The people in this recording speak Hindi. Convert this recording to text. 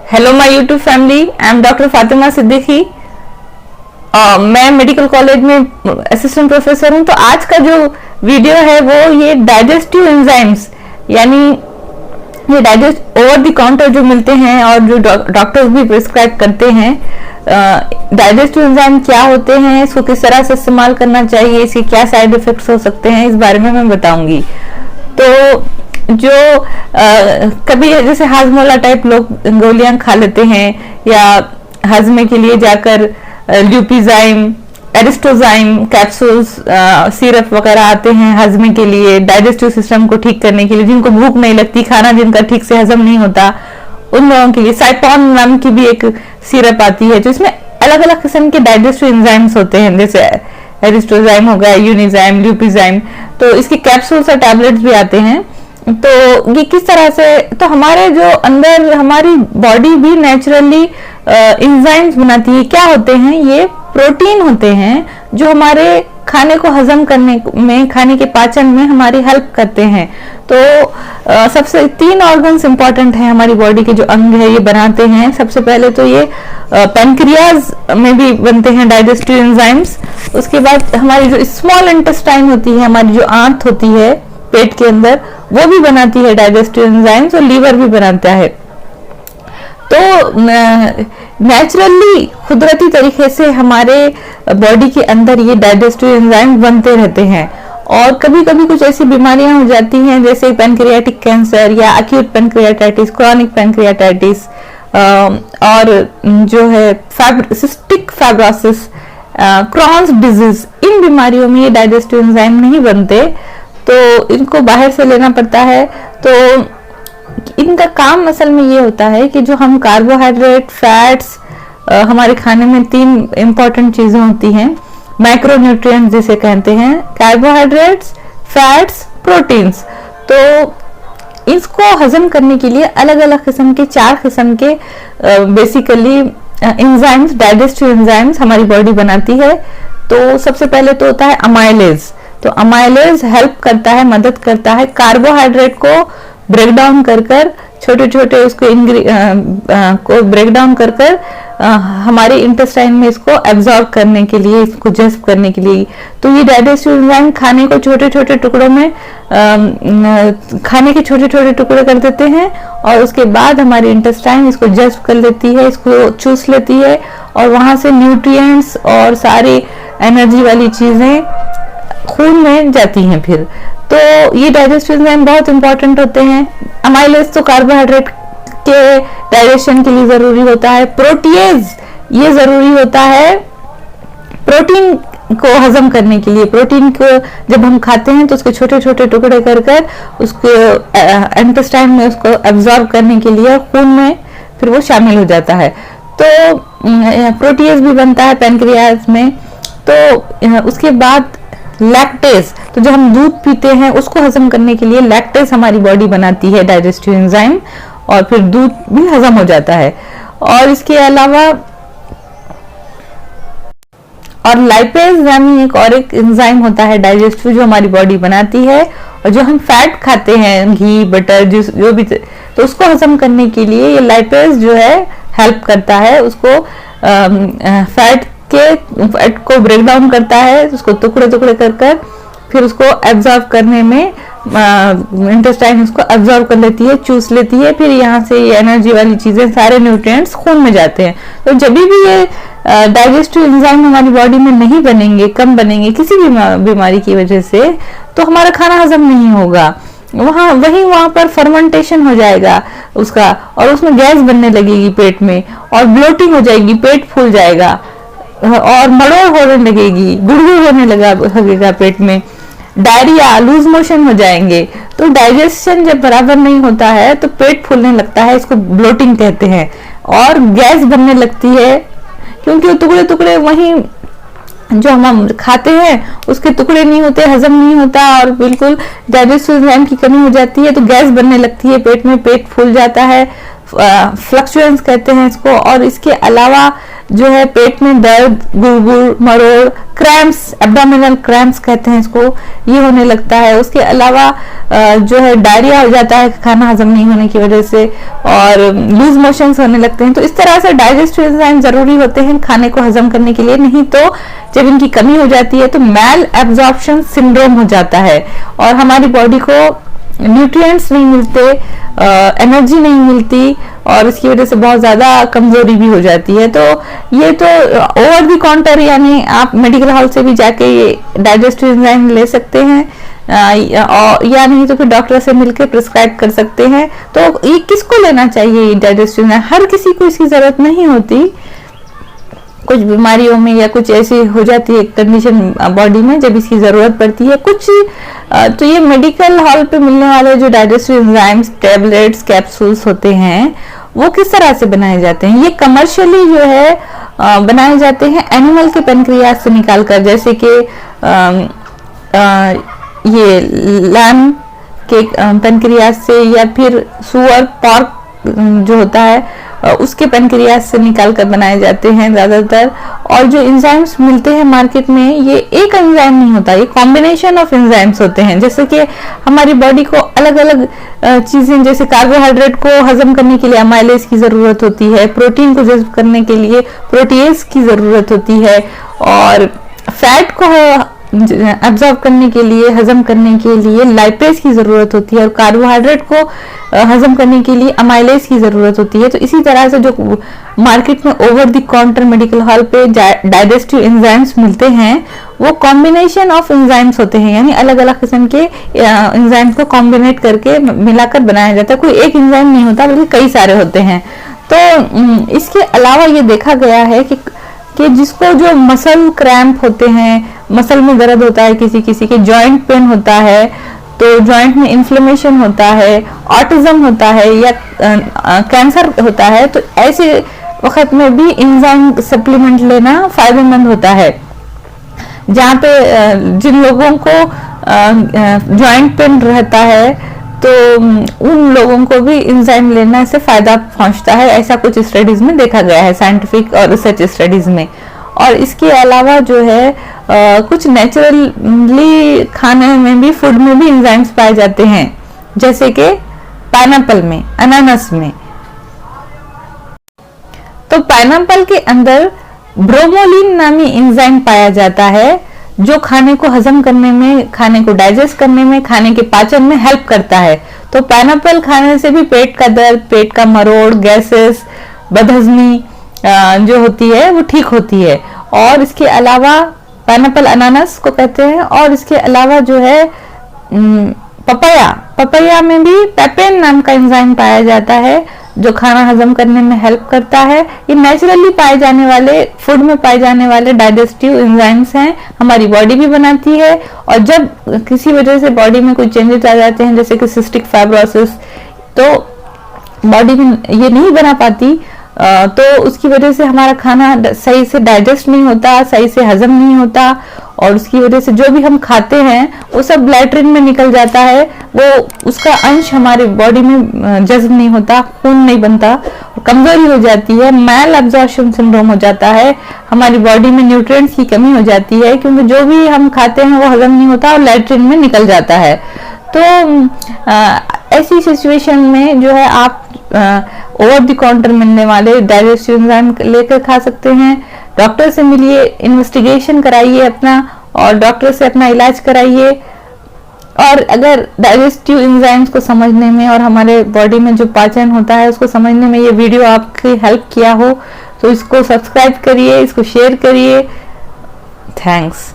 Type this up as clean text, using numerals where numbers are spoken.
Hello my YouTube family, I am doctor Fatima Siddiqui. मैं मेडिकल कॉलेज में असिस्टेंट प्रोफेसर हूं। तो आज का जो वीडियो है वो ये डाइजेस्टिव एंजाइम्स, यानी ये डाइजेस्ट ओवर द काउंटर जो मिलते हैं और जो डॉक्टर्स भी प्रिस्क्राइब करते हैं, डाइजेस्टिव एंजाइम क्या होते हैं, इसको किस तरह से इस्तेमाल करना चाहिए, इसके क्या साइड इफेक्ट्स हो सकते हैं, इस बारे में मैं बताऊंगी। तो जो कभी जैसे हाजमोला टाइप लोग गोलियां खा लेते हैं, या हजमे के लिए जाकर ल्यूपिजाइम, एरिस्टोजाइम कैप्सूल्स, सिरप वगैरह आते हैं हजमे के लिए, डाइजेस्टिव सिस्टम को ठीक करने के लिए, जिनको भूख नहीं लगती, खाना जिनका ठीक से हजम नहीं होता, उन लोगों के लिए साइपॉन नाम की भी एक सिरप आती है, जो इसमें अलग अलग किस्म के डाइजेस्टिव एंजाइम्स होते हैं, जैसे एरिस्टोजाइम हो गया, यूनिजाइम, ल्यूपिजाइम। तो इसके कैप्सूल्स और टैबलेट्स भी आते हैं। तो ये किस तरह से, तो हमारे जो अंदर हमारी बॉडी भी नेचुरली एंजाइम्स बनाती है। क्या होते हैं? ये प्रोटीन होते हैं जो हमारे खाने को हजम करने में, खाने के पाचन में हमारी हेल्प करते हैं। तो सबसे 3 ऑर्गन्स इंपॉर्टेंट हैं हमारी बॉडी के, जो अंग है ये बनाते हैं। सबसे पहले तो ये पैनक्रियाज में भी बनते हैं डाइजेस्टिव एंजाइम्स। उसके बाद हमारी जो स्मॉल इंटेस्टाइन होती है, हमारी जो आंत होती है पेट के अंदर, वो भी बनाती है डाइजेस्टिव एंजाइम्स, और लीवर भी बनाता है। तो नेचुरली कुदरती तरीके से हमारे बॉडी के अंदर ये डाइजेस्टिव एंजाइम बनते रहते हैं। और कभी कभी कुछ ऐसी बीमारियां हो जाती हैं, जैसे पैनक्रियाटिक कैंसर या एक्यूट पैनक्रियाटाइटिस, क्रॉनिक पैनक्रियाटाइटिस, और जो है सिस्टिक फाइब्रोसिस, क्रॉन्स डिजीज, इन बीमारियों में ये डाइजेस्टिव एंजाइम नहीं बनते, तो इनको बाहर से लेना पड़ता है। तो इनका काम असल में ये होता है कि जो हम कार्बोहाइड्रेट, फैट्स, हमारे खाने में 3 इंपॉर्टेंट चीजें होती हैं, माइक्रोन्यूट्रिएंट्स जिसे कहते हैं, कार्बोहाइड्रेट्स, फैट्स, प्रोटीन्स। तो इसको हजम करने के लिए अलग अलग किस्म के 4 किस्म के बेसिकली एंजाइम्स, डाइजेस्टिव एंजाइम्स हमारी बॉडी बनाती है। तो सबसे पहले तो होता है अमाइलेज। तो अमाइलेज हेल्प करता है, मदद करता है कार्बोहाइड्रेट को ब्रेक डाउन कर छोटे छोटे उसको को ब्रेक डाउन कर हमारे इंटेस्टाइन में इसको एब्जॉर्ब करने के लिए, इसको जज्ब करने के लिए। तो ये डाइजेस्टिव एंजाइम खाने को छोटे छोटे टुकड़ों में, खाने के छोटे छोटे टुकड़े कर देते हैं, और उसके बाद हमारी इंटेस्टाइन इसको जज्ब कर लेती है, इसको चूस लेती है, और वहां से न्यूट्रिएंट्स और सारी एनर्जी वाली चीजें खून में जाती हैं फिर। तो ये डाइजेस्टिव एंजाइम बहुत इंपॉर्टेंट होते हैं। अमाइलेज तो कार्बोहाइड्रेट के डाइजेशन के लिए जरूरी होता है। प्रोटीएज ये जरूरी होता है प्रोटीन को हजम करने के लिए। प्रोटीन को जब हम खाते हैं तो उसके छोटे छोटे टुकड़े कर उसको इंटेस्टाइन में उसको एब्जॉर्ब करने के लिए खून में फिर वो शामिल हो जाता है। तो प्रोटीएज भी बनता है पैनक्रियाज में। तो उसके बाद लैक्टेज, तो जो हम दूध पीते हैं उसको हजम करने के लिए लैक्टेज हमारी बॉडी बनाती है डाइजेस्टिव एंजाइम, और फिर दूध भी हजम हो जाता है। और इसके अलावा और लाइपेज यानी एक एंजाइम होता है डाइजेस्टिव, जो हमारी बॉडी बनाती है। और जो हम फैट खाते हैं, घी, बटर, जो भी, तो उसको हजम करने के लिए ये लाइपेज जो है हेल्प करता है। उसको फैट को ब्रेक डाउन करता है, उसको टुकड़े टुकड़े कर फिर उसको एब्जॉर्ब करने में इंटेस्टाइन उसको एब्जॉर्ब कर लेती है, चूस लेती है। फिर यहाँ से ये एनर्जी वाली चीजें, सारे न्यूट्रिएंट्स खून में जाते हैं। तो जब भी ये डाइजेस्टिव एंजाइम हमारी बॉडी में नहीं बनेंगे, कम बनेंगे किसी भी बीमारी की वजह से, तो हमारा खाना हजम नहीं होगा। वहां पर फर्मेंटेशन हो जाएगा उसका, और उसमें गैस बनने लगेगी पेट में, और ब्लोटिंग हो जाएगी, पेट फूल जाएगा, और मड़ोड़ होने लगेगी, गुड़गुड़ होने लगेगा पेट में, डायरिया, लूज मोशन हो जाएंगे। तो डाइजेशन जब बराबर नहीं होता है तो पेट फूलने लगता है, इसको ब्लोटिंग कहते हैं, और गैस बनने लगती है, क्योंकि टुकड़े टुकड़े वही जो हम खाते हैं उसके टुकड़े नहीं होते, हजम नहीं होता, और बिल्कुल डाइजेस्टिव एंजाइम की कमी हो जाती है, तो गैस बनने लगती है पेट में, पेट फूल जाता है, फ्लक्चुएंस कहते हैं इसको। और इसके अलावा जो है पेट में दर्द, गुड़गुड़, मरोड़, क्रैम्प्स, एब्डोमिनल क्रैम्प्स कहते हैं इसको, ये होने लगता है। उसके अलावा जो है डायरिया हो जाता है खाना हजम नहीं होने की वजह से, और लूज मोशंस होने लगते हैं। तो इस तरह से डाइजेस्टिव एंजाइम जरूरी होते हैं खाने को हजम करने के लिए, नहीं तो जब इनकी कमी हो जाती है तो मैल एब्जॉर्प्शन सिंड्रोम हो जाता है और हमारी बॉडी को न्यूट्रिएंट्स नहीं मिलते, एनर्जी नहीं मिलती और इसकी वजह से बहुत ज्यादा कमजोरी भी हो जाती है। तो ये तो ओवर द काउंटर यानी आप मेडिकल हॉल से भी जाके ये डाइजेस्टिव एंजाइम ले सकते हैं, या नहीं तो फिर डॉक्टर से मिलकर प्रिस्क्राइब कर सकते हैं। तो ये किसको लेना चाहिए डाइजेस्टिव एंजाइम? हर किसी को इसकी जरूरत नहीं होती, कुछ बीमारियों में या कुछ ऐसी हो जाती है कंडीशन बॉडी में जब इसकी जरूरत पड़ती है कुछ। तो ये मेडिकल हॉल पे मिलने वाले जो डाइजेस्टिव एंजाइम्स, टैबलेट्स, कैप्सूल्स होते हैं वो किस तरह से बनाए जाते हैं? ये कमर्शियली जो है बनाए जाते हैं एनिमल के पेनक्रियाज से निकालकर, जैसे कि ये लैम के पेनक्रियाज से, या फिर सुअर, पॉर्क जो होता है उसके पेनक्रियाज से निकालकर बनाए जाते हैं ज्यादातर। और जो एंजाइम्स मिलते हैं मार्केट में ये एक एंजाइम नहीं होता, ये कॉम्बिनेशन ऑफ एंजाइम्स होते हैं। जैसे कि हमारी बॉडी को अलग अलग चीजें, जैसे कार्बोहाइड्रेट को हजम करने के लिए अमाइलेज की जरूरत होती है, प्रोटीन को जज्ब करने के लिए प्रोटीएज की जरूरत होती है, और फैट को एब्जॉर्ब करने के लिए, हजम करने के लिए लाइपेज की जरूरत होती है, और कार्बोहाइड्रेट को हजम करने के लिए अमाइलेज की जरूरत होती है। तो इसी तरह से जो मार्केट में over the counter medical hall पे डाइजेस्टिव एंजाइम्स मिलते हैं वो कॉम्बिनेशन ऑफ एंजाइम्स होते हैं, यानी अलग अलग किस्म के एंजाइम्स को कॉम्बिनेट करके मिलाकर बनाया जाता है। कोई एक एंजाइम नहीं होता बल्कि कई सारे होते हैं। तो इसके अलावा ये देखा गया है कि जिसको जो मसल क्रैम्प होते हैं, मसल में दर्द होता है, किसी किसी के जॉइंट पेन होता है, तो जॉइंट में इन्फ्लेमेशन होता है, ऑटिज्म होता है, या कैंसर होता है, तो ऐसे वक्त में भी एंजाइम सप्लीमेंट लेना फायदेमंद होता है। जहाँ पे जिन लोगों को जॉइंट पेन रहता है तो उन लोगों को भी एंजाइम लेने से फायदा पहुंचता है, ऐसा कुछ स्टडीज में देखा गया है, साइंटिफिक और रिसर्च स्टडीज में। और इसके अलावा जो है कुछ नेचुरली खाने में भी, फूड में भी एंजाइम्स पाए जाते हैं, जैसे कि पाइनएप्पल में, अनानास में। तो पाइनएप्पल के अंदर ब्रोमोलिन नामी एंजाइम पाया जाता है जो खाने को हजम करने में, खाने को डाइजेस्ट करने में, खाने के पाचन में हेल्प करता है। तो पाइनएप्पल खाने से भी पेट का दर्द, पेट का मरोड़, गैसेस, बदहजमी जो होती है वो ठीक होती है। और इसके अलावा पाइनएप्पल अनानास को कहते हैं, और इसके अलावा जो है पपाया में भी पेपेन नाम का एंजाइम पाया जाता है जो खाना हजम करने में हेल्प करता है। ये नेचुरली पाए जाने वाले, फूड में पाए जाने वाले डाइजेस्टिव एंजाइम्स हैं, हमारी बॉडी भी बनाती है। और जब किसी वजह से बॉडी में कोई चेंजेस आ जाते हैं, जैसे कि सिस्टिक फाइब्रोसिस, तो बॉडी में ये नहीं बना पाती, तो उसकी वजह से हमारा खाना सही से डाइजेस्ट नहीं होता, सही से हजम नहीं होता, और उसकी वजह से जो भी हम खाते हैं वो सब लैट्रिन में निकल जाता है, वो उसका अंश हमारे बॉडी में जज्ब नहीं होता, खून नहीं बनता, कमजोरी हो जाती है, मैल एब्जॉर्प्शन सिंड्रोम हो जाता है, हमारी बॉडी में न्यूट्रिएंट्स की कमी हो जाती है, क्योंकि जो भी हम खाते हैं वो हजम नहीं होता और लैट्रिन में निकल जाता है। तो ऐसी सिचुएशन में जो है आप ओवर द काउंटर मिलने वाले डाइजेस्टिव एंजाइम लेकर खा सकते हैं। डॉक्टर से मिलिए, इन्वेस्टिगेशन कराइए अपना, और डॉक्टर से अपना इलाज कराइए। और अगर डाइजेस्टिव एंजाइम्स को समझने में और हमारे बॉडी में जो पाचन होता है उसको समझने में ये वीडियो आपकी हेल्प किया हो तो इसको सब्सक्राइब करिए, इसको शेयर करिए। थैंक्स।